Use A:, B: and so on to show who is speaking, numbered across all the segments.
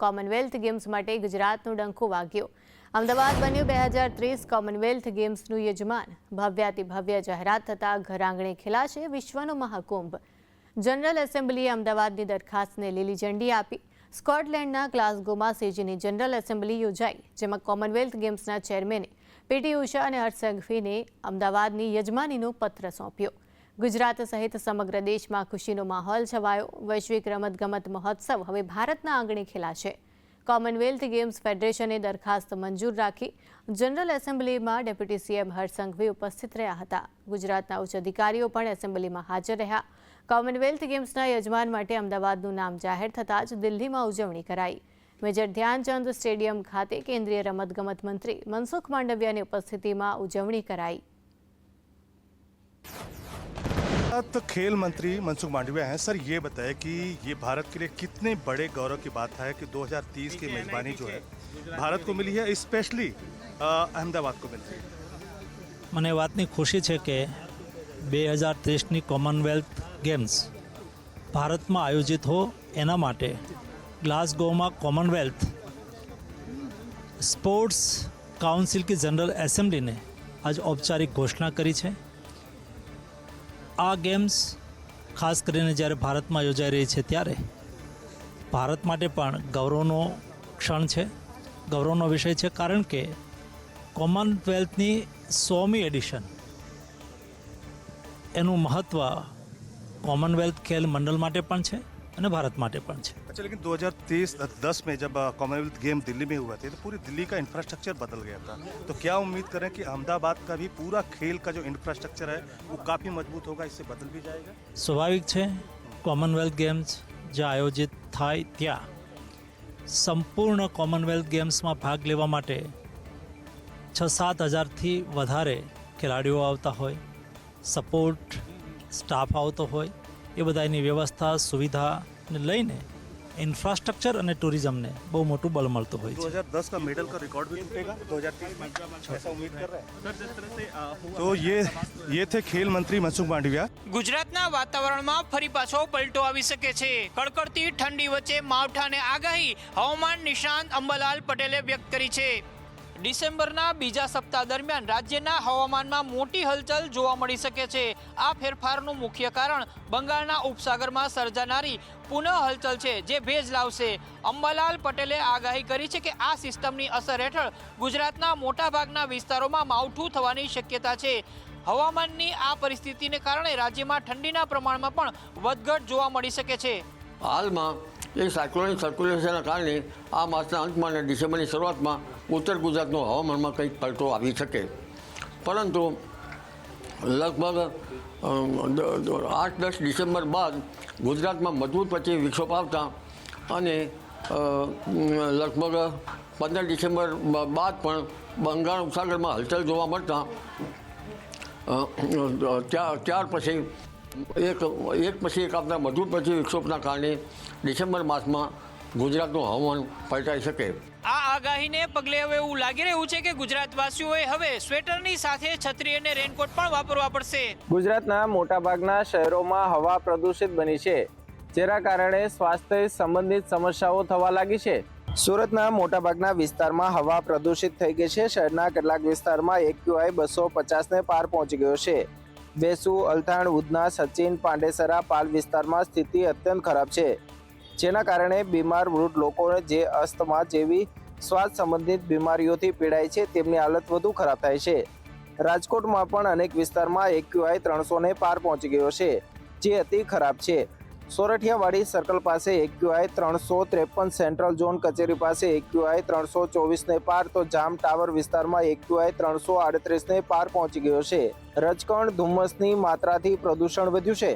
A: Commonwealth games માટે ગુજરાતનું ડંકો વાગ્યો। અમદાવાદ બન્યું 2030 કોમનવેલ્થ ગેમ્સનું યજમાન। ભવ્યાતિભવ્ય જાહેરાત થતાં ઘર આંગણે ખેલાશે વિશ્વનો મહાકુંભ। જનરલ એસેમ્બલીએ અમદાવાદની દરખાસ્તને લીલી ઝંડી આપી। સ્કોટલેન્ડના ગ્લાસગોમાં સીજીની જનરલ એસેમ્બલી યોજાઈ, જેમાં કોમનવેલ્થ ગેમ્સના ચેરમેને પીટી ઉષા અને હર્ષ સંઘવીને અમદાવાદની યજમાનીનો પત્ર સોંપ્યો। ગુજરાત સહિત સમગ્ર દેશમાં ખુશીનો માહોલ છવાયો। વૈશ્વિક રમતગમત મહોત્સવ હવે ભારતના આંગણે ખેલાશે। કોમનવેલ્થ ગેમ્સ ફેડરેશને દરખાસ્ત મંજૂર રાખી। General એસેમ્બલીમાં deputy CM Harsh Sanghavi ઉપસ્થિત રહ્યા હતા। ગુજરાતના ઉચ્ચ અધિકારીઓ પણ એસેમ્બલીમાં હાજર રહ્યા। કોમનવેલ્થ ગેમ્સના યજમાન માટે અમદાવાદનું નામ જાહેર થતાં જ દિલ્હીમાં ઉજવણી કરાઈ। મેજર ધ્યાનચંદ સ્ટેડિયમ ખાતે કેન્દ્રીય રમતગમત મંત્રી મનસુખ માંડવિયાની ઉપસ્થિતિમાં ઉજવણી કરાઈ।
B: तो खेल मंत्री मनसुख मांडविया हैं। सर, ये बताएं कि ये भारत के लिए कितने बड़े गौरव की बात है कि 2030 की मेजबानी जो है भारत को मिली है, स्पेशली अहमदाबाद को मिली है।
C: મને વાતની ખુશી છે કે 2030ની કોમનવેલ્થ ગેમ્સ ભારતમાં આયોજિત હો એના માટે ગ્લાસગોમાં કોમનવેલ્થ સ્પોર્ટ્સ કાઉન્સિલ की जनरल एसेंबली ने आज औपचारिक घोषणा કરી છે। આ ગેમ્સ ખાસ કરીને જ્યારે ભારતમાં યોજાઈ રહી છે ત્યારે ભારત માટે પણ ગૌરવનો ક્ષણ છે, ગૌરવનો વિષય છે, કારણ કે કોમનવેલ્થની 100મી એડિશન એનું મહત્ત્વ કોમનવેલ્થ ખેલ મંડળ માટે પણ છે અને ભારત માટે પણ છે।
B: अच्छा, लेकिन 2010 में जब कॉमनवेल्थ गेम दिल्ली में हुआ थे तो पूरी दिल्ली का इंफ्रास्ट्रक्चर बदल गया था। तो क्या उम्मीद करें कि अहमदाबाद का भी पूरा खेल का जो इंफ्रास्ट्रक्चर है वो काफ़ी मजबूत होगा, इससे बदल भी जाएगा?
C: સ્વાભાવિક છે, કોમનવેલ્થ ગેમ્સ જ્યાં આયોજિત થાય ત્યાં સંપૂર્ણ કોમનવેલ્થ ગેમ્સમાં ભાગ લેવા માટે 6-7 હજારથી વધારે ખેલાડીઓ આવતા હોય, સપોર્ટ સ્ટાફ આવતો હોય, એ બધાની વ્યવસ્થા સુવિધાને લઈને ઇન્ફ્રાસ્ટ્રક્ચર અને ટુરિઝમને બહુ મોટું બળ મળતું હોય છે।
B: 2010 का मेडल का रिकॉर्ड भी टूटेगा 2030 में, ऐसा उम्मीद कर रहे हैं। तो ये थे खेल मंत्री मनसुख मांडविया।
D: ગુજરાતના વાતાવરણમાં ફરી પાછો પલટો આવી શકે છે। કડકડતી ઠંડી વચ્ચે માવઠાને આગાહી હવામાન નિષ્ણાંત અંબાલાલ પટેલે વ્યક્ત કરી છે। ડિસેમ્બરના બીજા સપ્તાહ દરમિયાન રાજ્યના હવામાનમાં મોટી હલચલ જોવા મળી શકે છે। આ ફેરફારનું મુખ્ય કારણ બંગાળના ઉપસાગરમાં સર્જાનારી પુનઃ હલચલ છે, જે ભેજ લાવશે। અંબાલાલ પટેલે આગાહી કરી છે કે આ સિસ્ટમની અસર હેઠળ ગુજરાતના મોટાભાગના વિસ્તારોમાં માવઠું થવાની શક્યતા છે। હવામાનની આ પરિસ્થિતિને કારણે રાજ્યમાં ઠંડીના પ્રમાણમાં પણ વધઘટ જોવા મળી શકે છે।
E: હાલમાં એ સાયક્લોનિક સર્ક્યુલેશનના કારણે આ માસના અંતમાં અને ડિસેમ્બરની શરૂઆતમાં ઉત્તર ગુજરાતનું હવામાનમાં કંઈક પલટો આવી શકે, પરંતુ લગભગ 8-10 ડિસેમ્બર બાદ ગુજરાતમાં મજબૂત પશ્ચિમી વિક્ષોભ આવતા અને લગભગ 15 ડિસેમ્બર બાદ પણ બંગાળ ઉપસાગરમાં હલચલ જોવા મળતા ત્યાર પછી એક પછી એક આપતા મજબૂત પશ્ચિમી વિક્ષોભના કારણે ડિસેમ્બર માસમાં ગુજરાતનું હવામાન પલટાઈ શકે।
D: આ આગાહીને પગલે હવે એવું લાગી રહ્યું છે કે ગુજરાતવાસીઓએ હવે સ્વેટરની સાથે છત્રી અને રેનકોટ પણ વાપરવા પડશે।
F: ગુજરાતના મોટાભાગના શહેરોમાં હવા પ્રદૂષિત બની છે, જેના કારણે સ્વાસ્થ્ય સંબંધિત સમસ્યાઓ થવા લાગી છે। સુરતના મોટાભાગના વિસ્તારમાં હવા પ્રદૂષિત થઈ ગઈ છે। શહેરના કેટલાક વિસ્તારમાં AQI 250ને પાર પહોંચી ગયો છે। વેસુ, અલથાણ, ઉધના, સચિન, પાંડેસરા, પાલ વિસ્તારમાં સ્થિતિ અત્યંત ખરાબ છે, જેના કારણે બીમાર વૃદ્ધ લોકોને જે અસ્થમા જેવી શ્વાસ સંબંધિત બીમારીઓથી પીડાય છે તેમની હાલત વધુ ખરાબ થાય છે। રાજકોટમાં પણ અનેક વિસ્તારમાં AQI 300ને પાર પહોંચી ગયો છે, જે અતિ ખરાબ છે। સોરઠિયાવાડી સર્કલ પાસે AQI 353, સેન્ટ્રલ ઝોન કચેરી પાસે AQI 324ને પાર, તો જામ ટાવર વિસ્તારમાં AQI 338ને પાર પહોંચી ગયો છે। રજકણ ધુમ્મસની માત્રાથી પ્રદૂષણ વધ્યું છે।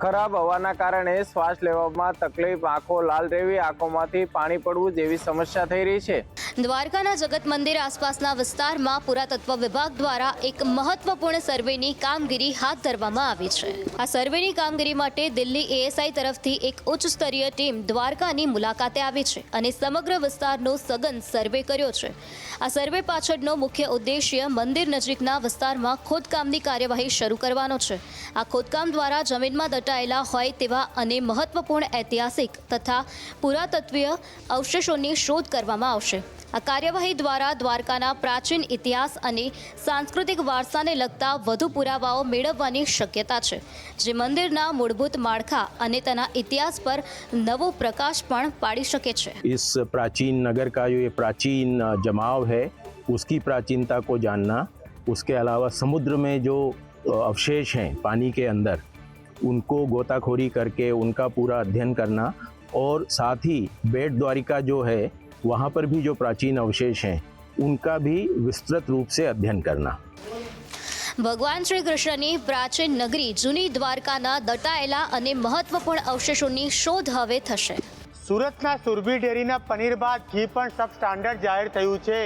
F: ખરાબ હવાના કારણે શ્વાસ લેવામાં તકલીફ, આંખો લાલ રહેવી, આંખોમાંથી પાણી પડવું જેવી સમસ્યા થઈ રહી છે।
G: દ્વારકાના જગત મંદિર આસપાસના વિસ્તારમાં પુરાતત્વ વિભાગ દ્વારા એક મહત્વપૂર્ણ સર્વેની કામગીરી હાથ ધરવામાં આવી છે। આ સર્વેની કામગીરી માટે દિલ્હી ASI તરફથી એક ઉચ્ચ સ્તરીય ટીમ દ્વારકાની મુલાકાતે આવી છે અને સમગ્ર વિસ્તારનો સઘન સર્વે કર્યો છે। આ સર્વે પાછળનો મુખ્ય ઉદ્દેશ્ય મંદિર નજીકના વિસ્તારમાં ખોદકામની કાર્યવાહી શરૂ કરવાનો છે। આ ખોદકામ દ્વારા જમીનમાં દટાયેલા દટાયેલા હોય તેવા અને મહત્વપૂર્ણ ઐતિહાસિક તથા પુરાતત્વીય અવશેષોની શોધ કરવામાં આવશે. આ કાર્યવાહી દ્વારા દ્વારકાના પ્રાચીન ઇતિહાસ અને સાંસ્કૃતિક વારસાને લગતા વધુ પુરાવાઓ મેળવવાની શક્યતા છે, જે મંદિરના મૂળભૂત માળખા અને તેના ઇતિહાસ પર નવો પ્રકાશ પણ પાડી શકે છે.
H: इस प्राचीन नगर का जो ये प्राचीन जमाव है उसकी प्राचीनता को जानना, उसके अलावा समुद्र में जो अवशेष हैं पानी के अंदर उनको गोताखोरी करके उनका पूरा अध्ययन करना और साथ ही बेट द्वारिका जो है वहाँ पर भी जो प्राचीन अवशेष हैं उनका भी विस्तृत रूप से अध्ययन करना.
G: ભગવાન શ્રી કૃષ્ણની પ્રાચીન નગરી જૂની દ્વારકાના દટાયેલા અને મહત્વપૂર્ણ અવશેષોની શોધ હવે થશે.
I: સુરતના સુરભી ડેરીના પનીર બાદ ઘી પણ સબ સ્ટાન્ડર્ડ જાહેર થયું છે,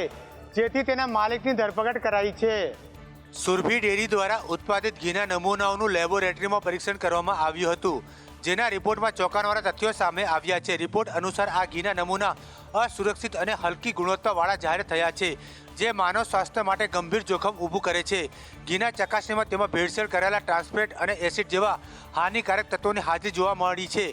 I: જેથી તેના માલિકની ધરપકડ કરાઈ છે.
J: સુરભી ડેરી દ્વારા ઉત્પાદિત ઘીના નમૂનાઓનું લેબોરેટરીમાં પરીક્ષણ કરવામાં આવ્યું હતું, જેના રિપોર્ટમાં ચોંકાવનારા તથ્યો સામે આવ્યા છે. રિપોર્ટ અનુસાર આ ઘીના નમૂના અસુરક્ષિત અને હલકી ગુણવત્તાવાળા જાહેર થયા છે, જે માનવ સ્વાસ્થ્ય માટે ગંભીર જોખમ ઊભું કરે છે. ઘીના ચકાસણીમાં તેમાં ભેળસેળ કરેલા ટ્રાન્સફેટ અને એસિડ જેવા હાનિકારક તત્વોની હાજરી જોવા મળી છે,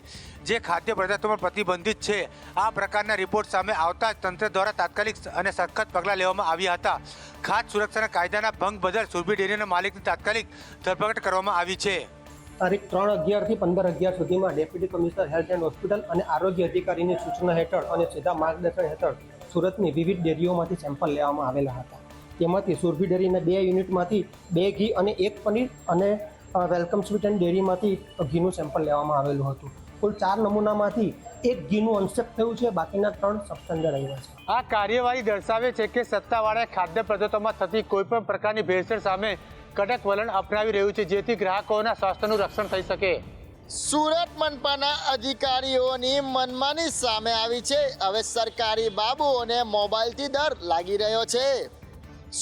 J: જે ખાદ્ય પદાર્થોમાં પ્રતિબંધિત છે. આ પ્રકારના રિપોર્ટ સામે આવતા જ તંત્ર દ્વારા તાત્કાલિક અને સખત પગલાં લેવામાં આવ્યા હતા. ખાદ્ય સુરક્ષાના કાયદાના ભંગ બદલ સુરભી ડેરીના માલિકની તાત્કાલિક ધરપકડ કરવામાં આવી છે.
K: તારીખ 3/11 થી 15/11 સુધીમાં deputy commissioner health and hospital અને આરોગ્ય અધિકારીની સૂચના હેઠળ અને સીધા માર્ગદર્શન હેઠળ સુરતની વિવિધ ડેરીઓમાંથી સેમ્પલ લેવામાં આવેલા હતા. તેમાંથી સુરભી ડેરીના 2 યુનિટમાંથી 2 ઘી અને 1 પનીર અને વેલકમ સ્વીટ એન્ડ ડેરીમાંથી ઘીનું સેમ્પલ લેવામાં આવેલું હતું. કુલ 4 નમૂનામાંથી 1 ઘીનું અનસેફ થયું છે, બાકીના 3 સબસ્ટેન્ડર્ડ આવ્યા છે.
I: આ કાર્યવાહી દર્શાવે છે કે સત્તાવાળાએ ખાદ્ય પદાર્થોમાં થતી કોઈપણ પ્રકારની ભેળસેળ સામે કડક વલણ અપનાવી રહ્યું છે, જેથી ગ્રાહકોના સ્વાસ્થ્યનું રક્ષણ થઈ શકે.
L: સુરત મનપાના અધિકારીઓની મનમાની સામે આવી છે. હવે સરકારી બાબુઓને મોબાઈલથી ડર લાગી રહ્યો છે.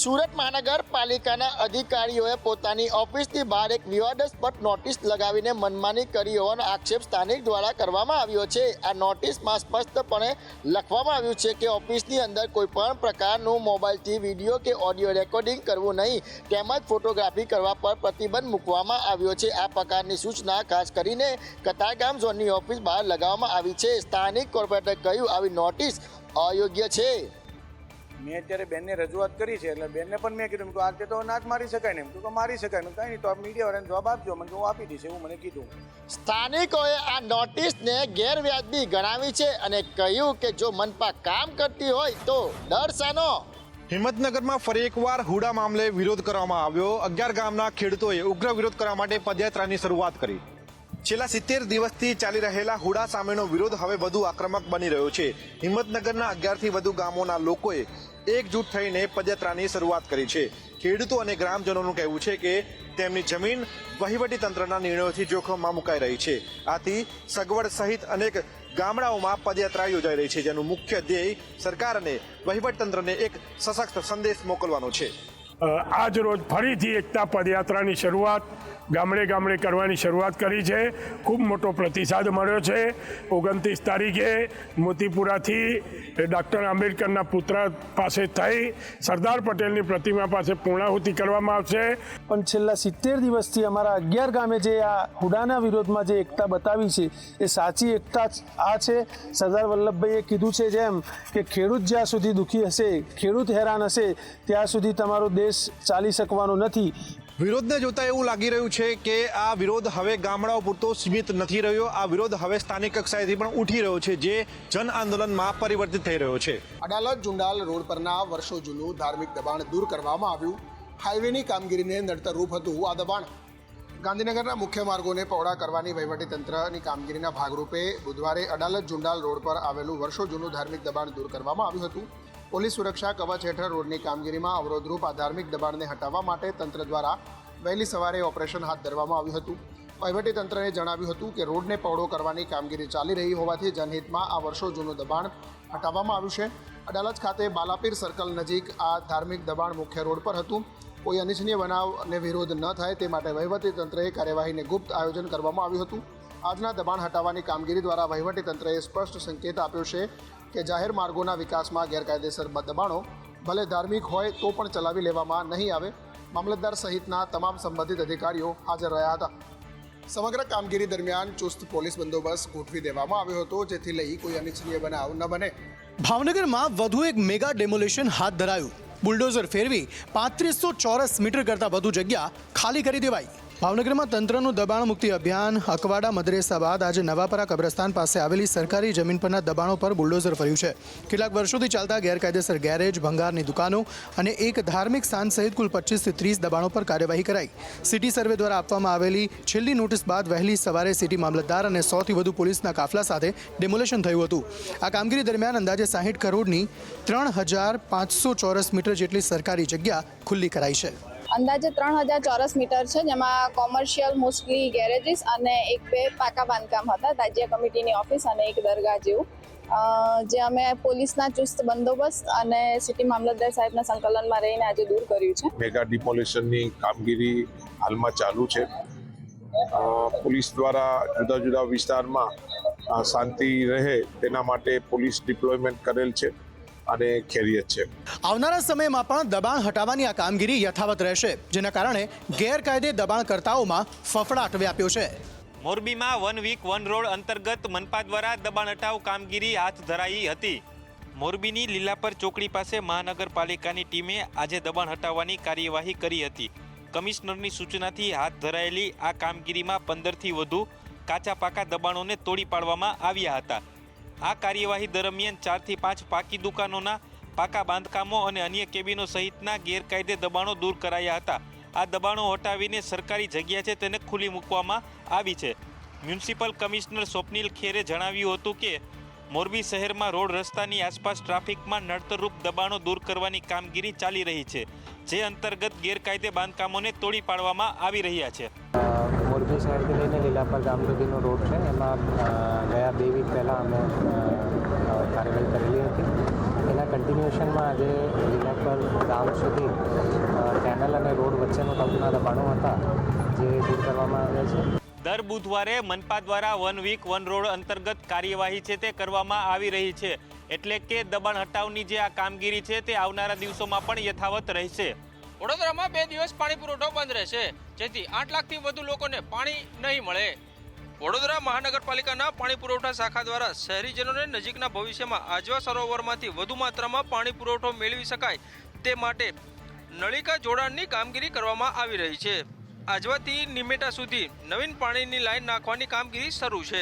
L: સુરત મહાનગરપાલિકાના અધિકારીઓએ પોતાની ઓફિસની બહાર એક વિવાદાસ્પદ નોટિસ લગાવીને મનમાની કરી હોવાનો આક્ષેપ સ્થાનિક દ્વારા કરવામાં આવ્યો છે. આ નોટિસમાં સ્પષ્ટપણે લખવામાં આવ્યું છે કે ઓફિસની અંદર કોઈ પણ પ્રકારનું મોબાઈલથી વિડીયો કે ઓડિયો રેકોર્ડિંગ કરવું નહીં, તેમજ ફોટોગ્રાફી કરવા પર પ્રતિબંધ મૂકવામાં આવ્યો છે. આ પ્રકારની સૂચના ખાસ કરીને કતારગામ ઝોનની ઓફિસ બહાર લગાવવામાં આવી છે. સ્થાનિક કોર્પોરેટરે કહ્યું આવી નોટિસ અયોગ્ય છે.
M: મેં અત્યારે બેનને રજૂઆત કરી છે, એટલે બેનને પણ મેં કીધું કે આ તે તો ના જ મારી શકાય ને, તો મારી શકાય ને, કંઈ નહીં તો આ મીડિયાવાળાને જવાબ આપજો, મને હું આપી દઈશ એવું મને કીધું.
L: સ્થાનિકોએ આ નોટિસને ગેરવ્યાજબી ગણાવી છે અને કહ્યું કે જો મનપા કામ કરતી હોય તો ડર શાનો.
N: હિંમતનગરમાં ફરી એકવાર હુડા મામલે વિરોધ કરવામાં આવ્યો. 11 ગામના ખેડૂતોએ ઉગ્ર વિરોધ કરવા માટે પદયાત્રાની શરૂઆત કરી. છેલ્લા 70 દિવસથી ચાલી રહેલા હુડા સામેનો વિરોધ હવે વધુ આક્રમક બની રહ્યો છે. હિંમતનગરના 11થી વધુ ગામોના લોકોએ એકજૂટ થઈને પદયાત્રાની શરૂઆત કરી છે. ખેડૂતો અને ગ્રામજનોનું કહેવું છે કે તેમની જમીન વહીવટી તંત્રના નિર્ણયોથી જોખમમાં મુકાઈ રહી છે. આથી સગવડ સહિત અનેક ગામડાઓમાં પદયાત્રા યોજાઈ રહી છે, જેનું મુખ્ય ધ્યેય સરકાર અને વહીવટતંત્રને એક સશક્ત સંદેશ મોકલવાનો છે.
O: આજ રોજ ફરીથી એકતા પદયાત્રાની શરૂઆત ગામડે ગામડે કરવાની શરૂઆત કરી છે. ખૂબ મોટો પ્રતિસાદ મળ્યો છે. 29 તારીખે મોતીપુરાથી ડૉક્ટર આંબેડકરના પુત્ર પાસે થઈ સરદાર પટેલની પ્રતિમા પાસે પૂર્ણાહુતિ કરવામાં આવશે.
P: પણ છેલ્લા 70 દિવસથી અમારા 11 ગામે જે આ હુડાના વિરોધમાં જે એકતા બતાવી છે એ સાચી એકતા આ છે. સરદાર વલ્લભભાઈએ કીધું છે જેમ કે ખેડૂત જ્યાં સુધી દુઃખી હશે, ખેડૂત હેરાન હશે, ત્યાં સુધી તમારો દેશ ચાલી શકવાનો નથી.
N: વિરોધને જોતા એવું લાગી રહ્યું છે કે આ વિરોધ હવે ગામડાઓ પૂરતો સીમિત નથી રહ્યો. આ વિરોધ હવે સ્થાનિક કક્ષાએથી પણ ઉઠી રહ્યો છે, જે જન આંદોલનમાં પરિવર્તિત થઈ રહ્યો છે.
Q: અડાલજ જુંડાલ રોડ પરના વર્ષો જૂનું ધાર્મિક દબાણ દૂર કરવામાં આવ્યું. હાઈવેની કામગીરીને નડતરરૂપ હતું આ દબાણ. ગાંધીનગરના મુખ્ય માર્ગોને પહોળા કરવાની વહીવટીતંત્રની કામગીરીના ભાગરૂપે બુધવારે અડાલજ જુંડાલ રોડ પર આવેલું વર્ષો જૂનું ધાર્મિક દબાણ દૂર કરવામાં આવ્યું હતું. પોલીસ સુરક્ષા કવચ હેઠળ રોડની કામગીરીમાં અવરોધરૂપ આ ધાર્મિક દબાણને હટાવવા માટે તંત્ર દ્વારા વહેલી સવારે ઓપરેશન હાથ ધરવામાં આવ્યું હતું. વહીવટીતંત્રએ જણાવ્યું હતું કે રોડને પહોળો કરવાની કામગીરી ચાલી રહી હોવાથી જનહિતમાં આ વર્ષો જૂનું દબાણ હટાવવામાં આવ્યું છે. અડાલજ ખાતે બાલાપીર સર્કલ નજીક આ ધાર્મિક દબાણ મુખ્ય રોડ પર હતું. કોઈ અનિચ્છનીય બનાવને વિરોધ ન થાય તે માટે વહીવટીતંત્રએ કાર્યવાહીને ગુપ્ત આયોજન કરવામાં આવ્યું હતું. આજના દબાણ હટાવવાની કામગીરી દ્વારા વહીવટીતંત્રએ સ્પષ્ટ સંકેત આપ્યો છે કે જાહેર માર્ગોના વિકાસમાં ગેરકાયદેસર દબાણો ભલે ધાર્મિક હોય તો પણ ચલાવી લેવામાં નહીં આવે. મામલતદાર સહિતના તમામ સંબંધિત અધિકારીઓ હાજર રહ્યા હતા. સમગ્ર કામગીરી દરમિયાન ચુસ્ત પોલીસ બંદોબસ્ત ગોઠવી દેવામાં આવ્યો હતો, જેથી લઈ કોઈ અનિચ્છનીય બનાવ ન બને.
R: ભાવનગરમાં વધુ એક મેગા ડેમોલેશન હાથ ધરાયું. બુલડોઝર ફેરવી 3500 ચોરસ મીટર કરતાં વધુ જગ્યા ખાલી કરી દેવાઈ. ભાવનગરમાં તંત્રનું દબાણ મુક્તિ અભિયાન. અકવાડા મદરેસા બાદ આજે નવાપરા કબ્રસ્તાન પાસે આવેલી સરકારી જમીન પરના દબાણો પર બુલડોઝર ફર્યું છે. કેટલાક વર્ષોથી ચાલતા ગેરકાયદેસર ગેરેજ, ભંગારની દુકાનો અને એક ધાર્મિક સ્થાન સહિત કુલ 25 થી 30 દબાણો પર કાર્યવાહી કરાઈ. સિટી સર્વે દ્વારા આપવામાં આવેલી છેલ્લી નોટિસ બાદ વહેલી સવારે સિટી મામલતદાર અને 100થી વધુ પોલીસના કાફલા સાથે ડેમોલેશન થયું હતું. આ કામગીરી દરમિયાન અંદાજે 60 કરોડની 3500 ચોરસ મીટર જેટલી સરકારી જગ્યા ખુલ્લી કરાઈ છે.
S: અંદાજે 3000 ચોરસ મીટર છે, જેમાં કોમર્શિયલ મોસ્ટલી ગેરેજીસ અને 1-2 પાકા બાંધકામ હતા, રાજ્ય કમિટીની ઓફિસ અને એક દરગાહ જેવું, જે અમે પોલીસના ચુસ્ત બંદોબસ્ત અને સિટી મામલતદાર સાહેબના સંકલનમાં રહીને આજે દૂર કર્યું છે.
T: મેગા ડિમોલેશનની કામગીરી હાલમાં ચાલુ છે. પોલીસ દ્વારા જુદા જુદા વિસ્તારમાં શાંતિ રહે તેના માટે પોલીસ ડિપ્લોયમેન્ટ કરેલ છે અને ખેરિયત છે.
R: આવનારા સમયમાં પણ દબાણ હટાવવાની આ કામગીરી યથાવત રહેશે, જેના કારણે ગેરકાયદે દબાણકર્તાઓમાં ફફડાટ વ્યાપ્યો છે.
U: મોરબીમાં 1 વીક 1 રોડ અંતર્ગત મનપા દ્વારા દબાણ હટાવ કામગીરી હાથ ધરાઈ હતી. મોરબીની લીલાપર ચોકડી પાસે મહાનગરપાલિકાની ટીમે આજે દબાણ હટાવવાની કાર્યવાહી કરી હતી. કમિશનરની સૂચનાથી હાથ ધરાયેલી આ કામગીરીમાં 15થી વધુ કાચા પાકા દબાણોને તોડી પાડવામાં આવ્યા હતા. આ કાર્યવાહી દરમિયાન 4 થી 5 પાકી દુકાનોના પાકા બાંધકામો અને અન્ય કેબિનો સહિતના ગેરકાયદે દબાણો દૂર કરાયા હતા. આ દબાણો હટાવીને સરકારી જગ્યા છે તેને ખુલ્લી મૂકવામાં આવી છે. મ્યુનિસિપલ કમિશનર સ્વપ્નિલ ખેરે જણાવ્યું હતું કે મોરબી શહેરમાં રોડ રસ્તાની આસપાસ ટ્રાફિકમાં નડતરરૂપ દબાણો દૂર કરવાની કામગીરી ચાલી રહી છે, જે અંતર્ગત ગેરકાયદે બાંધકામોને તોડી પાડવામાં આવી રહ્યા છે.
V: મોરબી શહેરથી લઈને લીલાપર ગામ સુધીનો રોડ છે, એમાં ગયા 2 વીક પહેલાં અમે કાર્યવાહી કરેલી હતી. એના કન્ટિન્યુએશનમાં આજે લીલાપર ગામ સુધી કેનલ અને રોડ વચ્ચેનો તંગના દબાણો હતા, જે દૂર કરવામાં આવ્યા છે.
U: દર બુધવારે મનપા દ્વારા 1 વીક 1 રોડ અંતર્ગત કાર્યવાહી છે તે કરવામાં આવી રહી છે, એટલે કે દબાણ હટાવની જે આ કામગીરી છે તે આવનારા દિવસોમાં પણ યથાવત રહેશે.
D: વડોદરામાં 2 દિવસ પાણી પુરવઠો બંધ રહેશે, જેથી 8 લાખથી વધુ લોકોને પાણી નહીં મળે. વડોદરા મહાનગરપાલિકાના પાણી પુરવઠા શાખા દ્વારા શહેરીજનોને નજીકના ભવિષ્યમાં આજવા સરોવરમાંથી વધુ માત્રામાં પાણી પુરવઠો મેળવી શકાય તે માટે નળિકા જોડાણની કામગીરી કરવામાં આવી રહી છે. આજવાથી નિમેટા સુધી નવીન પાણીની લાઈન નાખવાની કામગીરી શરૂ છે,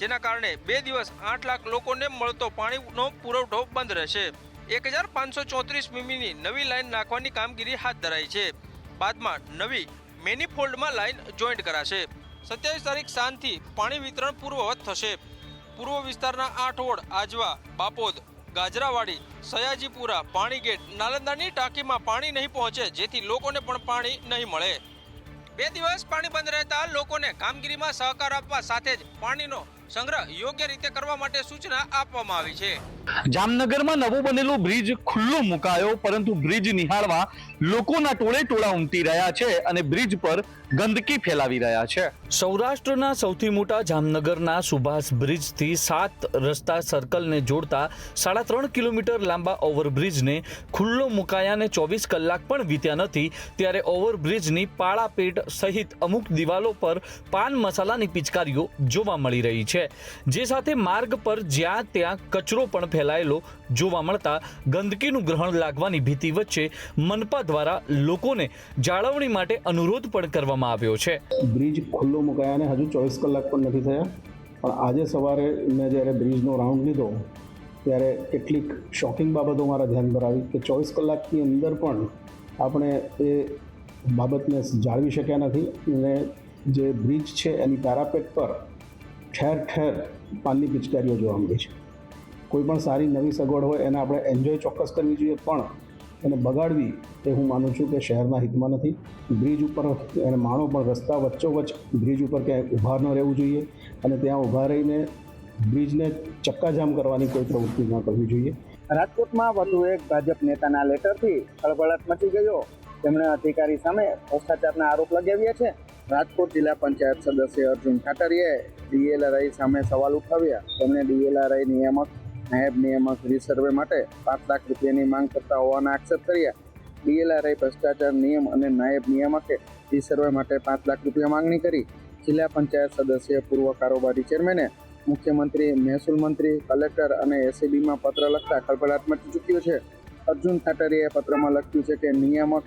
D: જેના કારણે 2 દિવસ 8 લાખ લોકોને મળતો પાણીનો પુરવઠો બંધ રહેશે. 1534 મીમીની નવી લાઈન નાખવાની કામગીરી હાથ ધરાઈ છે. બાદમાં નવી મેનીફોલ્ડમાં લાઈન જોઈન્ટ કરાશે. 27 તારીખ સાંજથી પાણી વિતરણ પૂર્વવત થશે. પૂર્વ વિસ્તારના 8 વોર્ડ આજવા, બાપોદ, ગાજરાવાડી, સયાજીપુરા, પાણીગેટ, નાલંદાની ટાંકીમાં પાણી નહીં પહોંચે, જેથી લોકોને પણ પાણી નહીં મળે. 2 દિવસ પાણી બંધ રહેતા લોકોને કામગીરીમાં સહકાર આપવા સાથે જ પાણીનો સંગ્રહ યોગ્ય રીતે કરવા માટે સૂચના આપવામાં આવી છે.
W: જામનગરમાં નવો બનેલો બ્રિજ ખુલ્લો મુકાયો, પરંતુ બ્રિજ નિહાળવા લોકોના ટોળે ટોળા ઉમટી રહ્યા છે અને બ્રિજ પર ગંદકી ફેલાવી રહ્યા છે. સૌરાષ્ટ્રના સૌથી મોટા જામનગરના સુભાષ બ્રિજથી 7 રસ્તા સર્કલને જોડતા 3.5 કિલોમીટર લાંબા ઓવરબ્રિજને ખુલ્લો મુકાયાને 24 કલાક પણ વીત્યા નથી, ત્યારે ઓવરબ્રિજની પાળાપેટ સહિત અમુક દિવાલો પર પાન મસાલાની પિચકારીઓ જોવા મળી રહી છે, જે સાથે માર્ગ પર જ્યાં ત્યાં કચરો પણ ફેલાયેલો જોવા મળતા ગંદકીનું ગ્રહણ લાગવાની ભીતિ વચ્ચે મનપા દ્વારા લોકોને જાળવણી માટે અનુરોધ પણ કરવામાં આવ્યો છે.
X: બ્રિજ ખુલ્લો મુકાયાને હજુ 24 કલાક પણ નથી થયા, પણ આજે સવારે મેં જ્યારે બ્રિજનો રાઉન્ડ લીધો ત્યારે કેટલીક શોકિંગ બાબતો મારા ધ્યાન પર આવી કે 24 કલાકની અંદર પણ આપણે એ બાબતને જાળવી શક્યા નથી અને જે બ્રિજ છે એની પેરાપેટ પર ઠેર ઠેર પાનની પિચકારીઓ જોવા મળી છે. કોઈ પણ સારી નવી સગવડ હોય એને આપણે એન્જોય ચોક્કસ કરવી જોઈએ, પણ એને બગાડવી એ હું માનું છું કે શહેરના હિતમાં નથી. બ્રિજ ઉપર એને માણો પણ રસ્તા વચ્ચોવચ્ચ બ્રિજ ઉપર ક્યાંય ઊભા ન રહેવું જોઈએ અને ત્યાં ઊભા રહીને બ્રિજને ચક્કાજામ કરવાની કોઈ પ્રવૃત્તિ ન કરવી જોઈએ.
Y: રાજકોટમાં વધુ એક ભાજપ નેતાના લેટરથી ખળભળાટ મચી ગયો. તેમણે અધિકારી સામે ભ્રષ્ટાચારના આરોપ લગાવ્યા છે. રાજકોટ જિલ્લા પંચાયત સદસ્ય અર્જુન ખાટરીયાએ ડીએલઆરઆઈ સામે સવાલ ઉઠાવ્યા. તેમણે ડીએલઆરઆઈ નિયામક, નાયબ નિયામક રીસર્વે માટે 5 લાખ રૂપિયાની માંગ કરતા હોવાના આક્ષેપ કર્યા. ડીએલઆરઆઈ ભ્રષ્ટાચાર નિયમ અને નાયબ નિયામકે રીસર્વે માટે 5 લાખ રૂપિયા માંગણી કરી, જિલ્લા પંચાયત સદસ્ય, પૂર્વ કારોબારી ચેરમેને મુખ્યમંત્રી, મહેસૂલ મંત્રી, કલેક્ટર અને એસીબીમાં પત્ર લખતા ખળભળાટ મચી ચૂક્યો છે. અર્જુન ખાટરીએ પત્રમાં લખ્યું છે કે નિયામક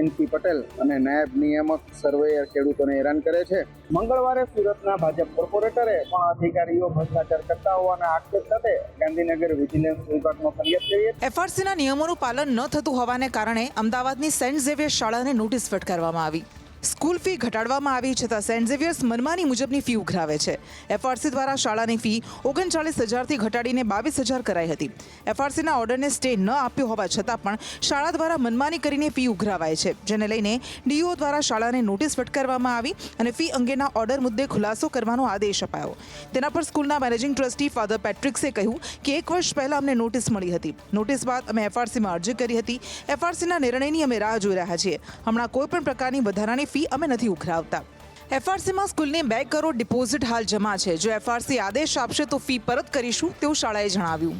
Y: NP પટેલ અને નાયબ નિયામક સર્વેયર ખેડૂતોને હેરાન કરે છે. મંગળવારે સુરતના ભાજપ કોર્પોરેટરે પણ અધિકારીઓ ભ્રષ્ટાચાર કરતા હોવાના આક્ષેપ સાથે ગાંધીનગર વિજિલન્સ વિભાગમાં ફરિયાદ કરી હતી.
A: એફઆરસીના નિયમોનું પાલન ન થતું હોવાને કારણે અમદાવાદની સેન્ટ ઝેવિયર્સ શાળાને નોટિસ ફટકારવામાં આવી. સ્કૂલ ફી ઘટાડવામાં આવી છતાં સેન્ટ ઝેવિયર્સ મનમાની મુજબની ફી ઉઘરાવે છે. એફઆરસી દ્વારા શાળાની ફી 39,000થી ઘટાડીને 22,000 કરાઈ હતી. એફઆરસીના ઓર્ડરને સ્ટે ન આપ્યો હોવા છતાં પણ શાળા દ્વારા મનમાની કરીને ફી ઉઘરાવાય છે, જેને લઈને ડીઓ દ્વારા શાળાને નોટિસ ફટકારવામાં આવી અને ફી અંગેના ઓર્ડર મુદ્દે ખુલાસો કરવાનો આદેશ અપાયો. તેના પર સ્કૂલના મેનેજિંગ ટ્રસ્ટી ફાધર પેટ્રિક્સે કહ્યું કે 1 વર્ષ પહેલા અમને નોટિસ મળી હતી. નોટિસ બાદ અમે એફઆરસીમાં અરજી કરી હતી. એફઆરસીના નિર્ણયની અમે રાહ જોઈ રહ્યા છીએ. હમણાં કોઈ પણ પ્રકારની વધારાની ફી અમે નથી ઉઘરાવતા. એફઆરસીમાં સ્કૂલને 2 કરોડ ડિપોઝિટ હાલ જમા છે. જો એફઆરસી આદેશ આપશે તો ફી પરત કરીશું તેવું શાળાએ જણાવ્યું.